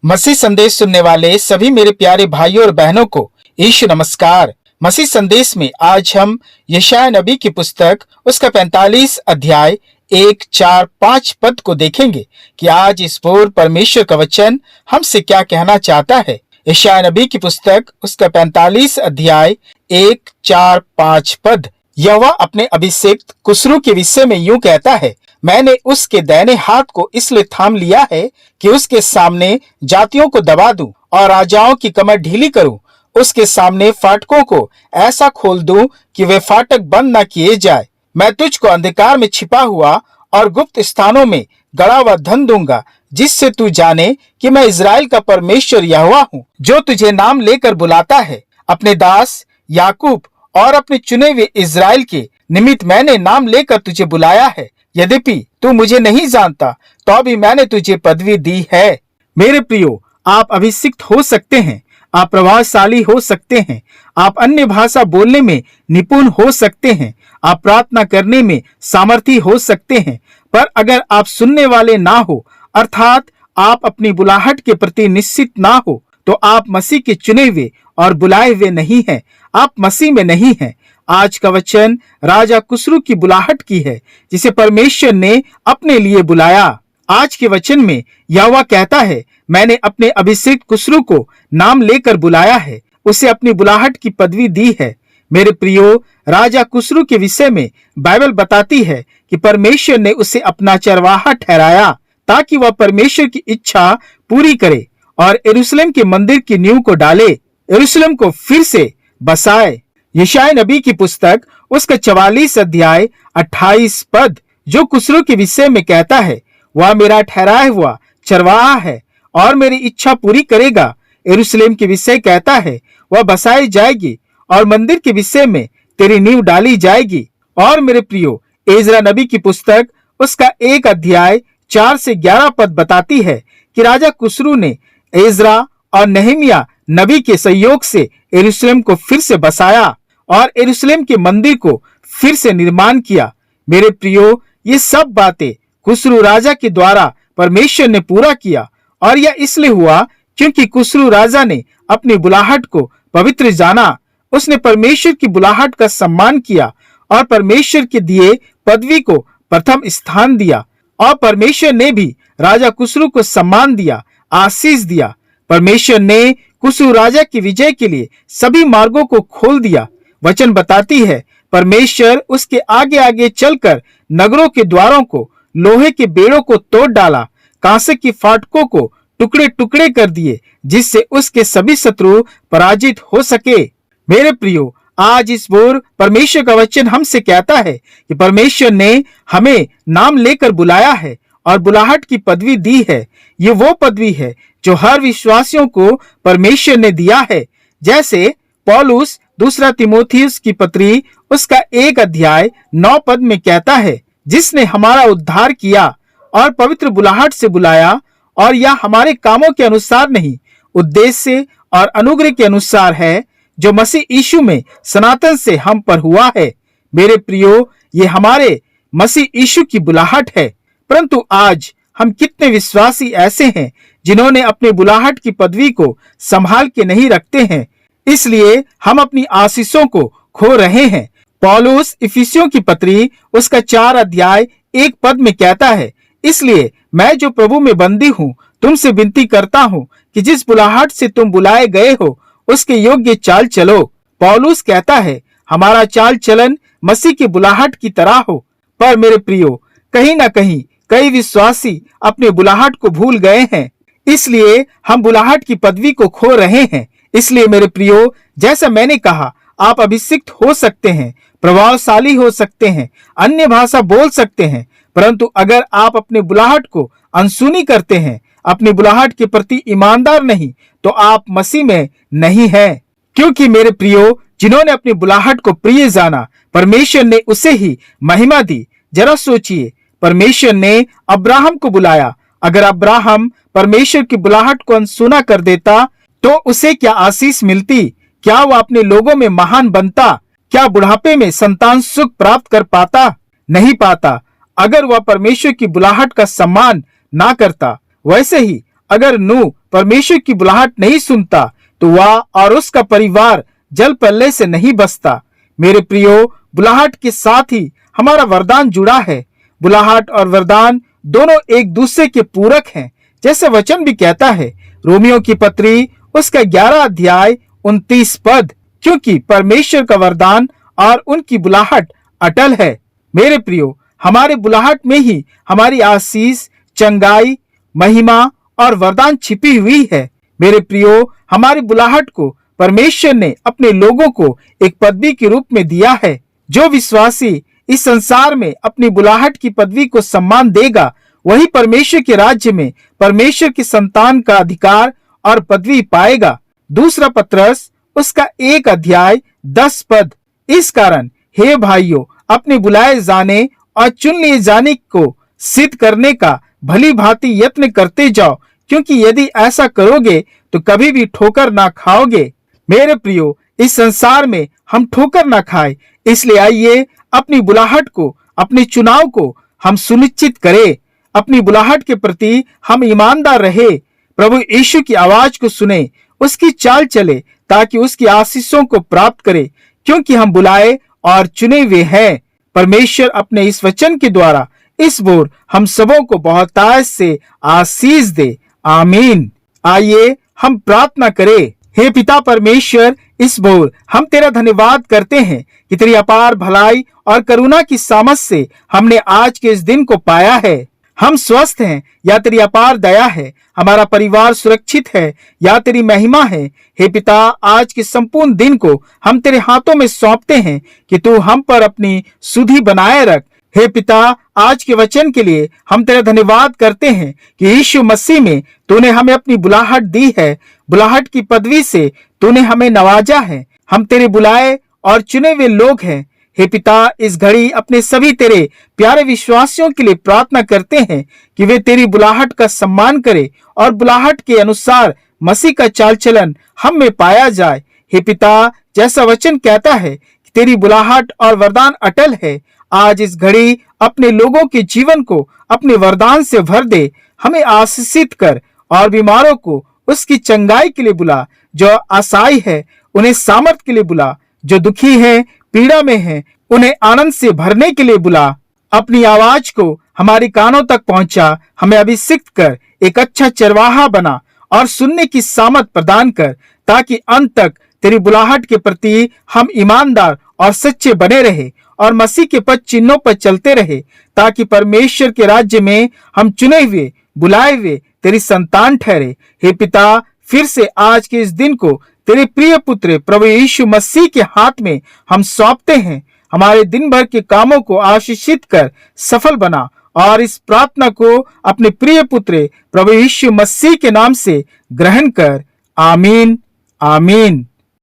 मसीह संदेश सुनने वाले सभी मेरे प्यारे भाइयों और बहनों को ईश नमस्कार। मसीह संदेश में आज हम यशायाह नबी की पुस्तक उसका 45 अध्याय 1, 4, 5 पद को देखेंगे कि आज इस भोर परमेश्वर का वचन हमसे क्या कहना चाहता है। यशायाह नबी की पुस्तक उसका 45 अध्याय 1, 4, 5 पद। यहोवा अपने अभिषिक्त कुसरू के विषय में यूं कहता है, मैंने उसके दाहिने हाथ को इसलिए थाम लिया है कि उसके सामने जातियों को दबा दूं और राजाओं की कमर ढीली करूं। उसके सामने फाटकों को ऐसा खोल दूं कि वे फाटक बंद न किए जाए। मैं तुझको अंधकार में छिपा हुआ और गुप्त स्थानों में गड़ा हुआ धन दूंगा, जिससे तू जाने कि मैं इज़राइल का परमेश्वर यहोवा हूँ, जो तुझे नाम लेकर बुलाता है। अपने दास याकूब और अपने चुने हुए इज़राइल के निमित्त मैंने नाम लेकर तुझे बुलाया है। यद्यपि तू मुझे नहीं जानता, तो भी मैंने तुझे पदवी दी है। मेरे प्रियो, आप अभिषिक्त हो सकते हैं, आप प्रभावशाली हो सकते हैं, आप अन्य भाषा बोलने में निपुण हो सकते हैं, आप प्रार्थना करने में सामर्थी हो सकते हैं, पर अगर आप सुनने वाले ना हो, अर्थात आप अपनी बुलाहट के प्रति निश्चित ना हो, तो आप मसीह के चुने हुए और बुलाए हुए नहीं हैं। आप मसीह में नहीं हैं। आज का वचन राजा कुसरू की बुलाहट की है, जिसे परमेश्वर ने अपने लिए बुलाया। आज के वचन में यहोवा कहता है, मैंने अपने अभिषिक्त कुसरू को नाम लेकर बुलाया है, उसे अपनी बुलाहट की पदवी दी है। मेरे प्रियो, राजा कुसरू के विषय में बाइबल बताती है कि परमेश्वर ने उसे अपना चरवाहा ठहराया, ताकि वह परमेश्वर की इच्छा पूरी करे और यरूशलेम के मंदिर की नींव को डाले, यरूशलेम को फिर से बसाए। यशायाह नबी की पुस्तक उसका 44 अध्याय 28 पद जो कुसरू के विषय में कहता है, वह मेरा ठहराया हुआ चरवाहा है और मेरी इच्छा पूरी करेगा। यरूशलेम के विषय कहता है, वह बसाई जाएगी और मंदिर के विषय में तेरी नींव डाली जाएगी। और मेरे प्रियो, एजरा नबी की पुस्तक उसका 1 अध्याय 4 से 11 पद बताती है कि राजा कुसरू ने एजरा और नहमिया नबी के सहयोग से यरूशलेम को फिर से बसाया और यरूशलेम के मंदिर को फिर से निर्माण किया। मेरे प्रियो, ये सब बातें कुसरू राजा के द्वारा परमेश्वर ने पूरा किया, और यह इसलिए हुआ क्योंकि कुसरू राजा ने अपनी बुलाहट को पवित्र जाना। उसने परमेश्वर की बुलाहट का सम्मान किया और परमेश्वर के दिए पदवी को प्रथम स्थान दिया, और परमेश्वर ने भी राजा कुसरू को सम्मान दिया, आशीष दिया। परमेश्वर ने कुसरू राजा की विजय के लिए सभी मार्गों को खोल दिया। वचन बताती है, परमेश्वर उसके आगे आगे चलकर नगरों के द्वारों को, लोहे के बेड़ों को तोड़ डाला, कांसे की फाटकों को टुकड़े टुकड़े कर दिए, जिससे उसके सभी शत्रु पराजित हो सके। मेरे प्रियो, आज इस भोर परमेश्वर का वचन हमसे कहता है कि परमेश्वर ने हमें नाम लेकर बुलाया है और बुलाहट की पदवी दी है। ये वो पदवी है जो हर विश्वासियों को परमेश्वर ने दिया है। जैसे पौलुस दूसरा तीमुथियुस की पत्री उसका 1 अध्याय 9 पद में कहता है, जिसने हमारा उद्धार किया और पवित्र बुलाहट से बुलाया, और यह हमारे कामों के अनुसार नहीं, उद्देश्य और अनुग्रह के अनुसार है, जो मसीह यीशु में सनातन से हम पर हुआ है। मेरे प्रियो, ये हमारे मसीह यीशु की बुलाहट है। परंतु आज हम कितने विश्वासी ऐसे हैं जिन्होंने अपने बुलाहट की पदवी को संभाल के नहीं रखते हैं, इसलिए हम अपनी आशीषों को खो रहे हैं। पौलुस इफिसियों की पत्री उसका 4 अध्याय 1 पद में कहता है, इसलिए मैं जो प्रभु में बंदी हूँ, तुमसे विनती करता हूँ कि जिस बुलाहट से तुम बुलाए गए हो, उसके योग्य चाल चलो। पौलुस कहता है, हमारा चाल चलन मसीह की बुलाहट की तरह हो। पर मेरे प्रियो, कहीं ना कहीं कई विश्वासी अपने बुलाहट को भूल गए हैं, इसलिए हम बुलाहट की पदवी को खो रहे हैं। इसलिए मेरे प्रियो, जैसा मैंने कहा, आप अभिषिक्त हो सकते हैं, प्रभावशाली हो सकते हैं, अन्य भाषा बोल सकते हैं, परंतु अगर आप अपने बुलाहट को अनसुनी करते हैं, अपनी बुलाहट के प्रति ईमानदार नहीं, तो आप मसीह में नहीं हैं। क्योंकि मेरे प्रियो, जिन्होंने अपनी बुलाहट को प्रिय जाना, परमेश्वर ने उसे ही महिमा दी। जरा सोचिए, परमेश्वर ने अब्राहम को बुलाया। अगर अब्राहम परमेश्वर की बुलाहट को अनसुना कर देता, तो उसे क्या आशीष मिलती? क्या वह अपने लोगों में महान बनता? क्या बुढ़ापे में संतान सुख प्राप्त कर पाता? नहीं पाता, अगर वह परमेश्वर की बुलाहट का सम्मान ना करता। वैसे ही अगर नूह परमेश्वर की बुलाहट नहीं सुनता तो वह और उसका परिवार जल प्रलय से नहीं बचता। मेरे प्रियो, बुलाहट के साथ ही हमारा वरदान जुड़ा है। बुलाहट और वरदान दोनों एक दूसरे के पूरक हैं, जैसे वचन भी कहता है रोमियो की पत्री उसका 11 अध्याय 29 पद, क्योंकि परमेश्वर का वरदान और उनकी बुलाहट अटल है। मेरे प्रियो, हमारे बुलाहट में ही हमारी आशीष, चंगाई, महिमा और वरदान छिपी हुई है। मेरे प्रियो, हमारी बुलाहट को परमेश्वर ने अपने लोगों को एक पदवी के रूप में दिया है। जो विश्वासी इस संसार में अपनी बुलाहट की पदवी को सम्मान देगा, वही परमेश्वर के राज्य में परमेश्वर की संतान का अधिकार और पदवी पाएगा। दूसरा पत्रस उसका 1 अध्याय 10 पद। इस कारण हे भाइयों, अपने बुलाए जाने और चुन लिए जाने को सिद्ध करने का भली भांति यत्न करते जाओ, क्योंकि यदि ऐसा करोगे तो कभी भी ठोकर ना खाओगे। मेरे प्रियो, इस संसार में हम ठोकर ना खाए, इसलिए आइए अपनी बुलाहट को, अपने चुनाव को हम सुनिश्चित करें। अपनी बुलाहट के प्रति हम ईमानदार रहे, प्रभु यीशु की आवाज को सुने, उसकी चाल चले, ताकि उसकी आशीषों को प्राप्त करे, क्योंकि हम बुलाए और चुने हुए हैं। परमेश्वर अपने इस वचन के द्वारा इस बोर हम सबों को बहुतायत से आशीष दे। आमीन। आइए हम प्रार्थना करें। हे पिता परमेश्वर, इस बोर हम तेरा धन्यवाद करते हैं कि तेरी अपार भलाई और करुणा की सामर्थ से हमने आज के इस दिन को पाया है। हम स्वस्थ हैं या तेरी अपार दया है, हमारा परिवार सुरक्षित है या तेरी महिमा है। हे पिता, आज के संपूर्ण दिन को हम तेरे हाथों में सौंपते हैं कि तू हम पर अपनी सुधि बनाए रख। हे पिता, आज के वचन के लिए हम तेरा धन्यवाद करते हैं कि यीशु मसीह में तूने हमें अपनी बुलाहट दी है। बुलाहट की पदवी से तूने हमें नवाजा है। हम तेरे बुलाए और चुने हुए लोग हैं। हे पिता, इस घड़ी अपने सभी तेरे प्यारे विश्वासियों के लिए प्रार्थना करते हैं कि वे तेरी बुलाहट का सम्मान करें और बुलाहट के अनुसार मसीह का चाल चलन हम में पाया जाए। हे पिता, जैसा वचन कहता है कि तेरी बुलाहट और वरदान अटल है, आज इस घड़ी अपने लोगों के जीवन को अपने वरदान से भर दे। हमें आशीषित कर और बीमारों को उसकी चंगाई के लिए बुला। जो आशाई है उन्हें सामर्थ के लिए बुला। जो दुखी है, पीड़ा में है, उन्हें आनंद से भरने के लिए बुला। अपनी आवाज को हमारे कानों तक पहुंचा। हमें अभिषिक्त कर, एक अच्छा चरवाहा बना और सुनने की सामर्थ प्रदान कर, ताकि अंत तक तेरी बुलाहट के प्रति हम ईमानदार और सच्चे बने रहे और मसीह के पद चिन्हों पर चलते रहे, ताकि परमेश्वर के राज्य में हम चुने हुए, बुलाए हुए तेरी संतान ठहरे। हे पिता, फिर से आज के इस दिन को तेरे प्रिय पुत्र प्रभु यीशु मसीह के हाथ में हम सौंपते हैं। हमारे दिन भर के कामों को आशीषित कर सफल बना, और इस प्रार्थना को अपने प्रिय पुत्र प्रभु यीशु मसीह के नाम से ग्रहण कर। आमीन। आमीन।